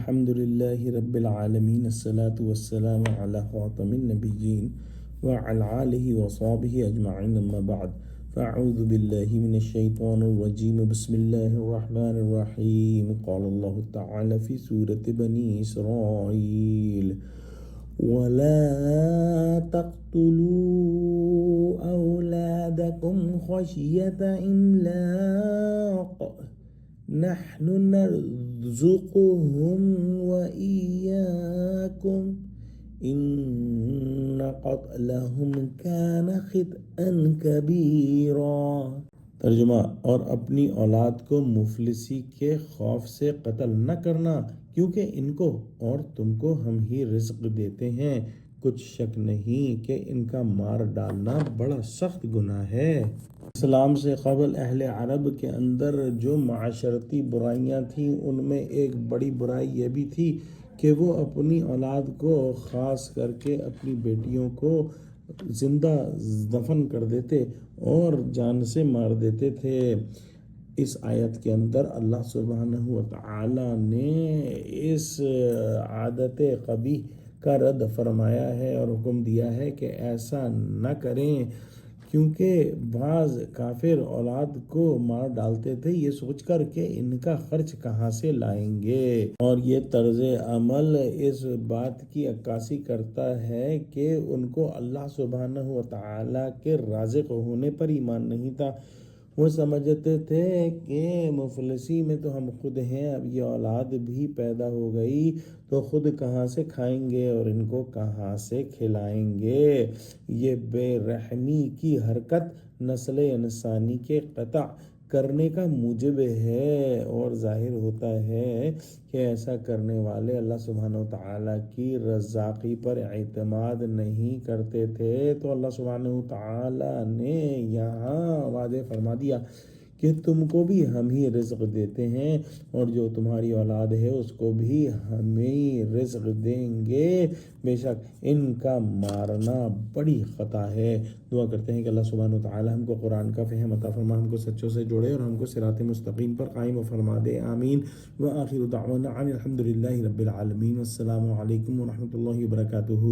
الحمد لله رب العالمين الصلاة والسلام على خاتم النبيين وعلى آله وصحبه أجمعين أما بعد فأعوذ بالله من الشيطان الرجيم بسم الله الرحمن الرحيم قال الله تعالى في سورة بني إسرائيل ولا تقتلوا أولادكم خشية إملاق نحن نرزقهم وإياكم إن قتلهم كان خطأ كبيرا۔ ترجمہ: اور اپنی اولاد کو مفلسی کے خوف سے قتل نہ کرنا، کیونکہ ان کو اور تم کو ہم ہی رزق دیتے ہیں، کچھ شک نہیں کہ ان کا مار ڈالنا بڑا سخت گناہ ہے۔ اسلام سے قبل اہل عرب کے اندر جو معاشرتی برائیاں تھیں ان میں ایک بڑی برائی یہ بھی تھی کہ وہ اپنی اولاد کو، خاص کر کے اپنی بیٹیوں کو زندہ دفن کر دیتے اور جان سے مار دیتے تھے۔ اس آیت کے اندر اللہ سبحانہ وتعالی نے اس عادت قبیح کا رد فرمایا ہے اور حکم دیا ہے کہ ایسا نہ کریں، کیونکہ بعض کافر اولاد کو مار ڈالتے تھے یہ سوچ کر کہ ان کا خرچ کہاں سے لائیں گے، اور یہ طرز عمل اس بات کی عکاسی کرتا ہے کہ ان کو اللہ سبحانہ وتعالی کے رازق ہونے پر ایمان نہیں تھا۔ وہ سمجھتے تھے کہ مفلسی میں تو ہم خود ہیں، اب یہ اولاد بھی پیدا ہو گئی تو خود کہاں سے کھائیں گے اور ان کو کہاں سے کھلائیں گے۔ یہ بے رحمی کی حرکت نسل انسانی کے قطع کرنے کا موجب ہے، اور ظاہر ہوتا ہے کہ ایسا کرنے والے اللہ سبحانہ وتعالی کی رزاقی پر اعتماد نہیں کرتے تھے۔ تو اللہ سبحانہ وتعالی نے یہاں واضح فرما دیا کہ تم کو بھی ہم ہی رزق دیتے ہیں اور جو تمہاری اولاد ہے اس کو بھی ہم ہی رزق دیں گے، بے شک ان کا مارنا بڑی خطا ہے۔ دعا کرتے ہیں کہ اللہ سبحانہ وتعالی ہم کو قرآن کا فہم عطا فرما، ہم کو سچوں سے جوڑے اور ہم کو صراط مستقیم پر قائم فرما دے، آمین۔ وآخر دعوانا ان الحمد للہ رب العالمین، السلام علیکم ورحمۃ اللہ وبرکاتہ۔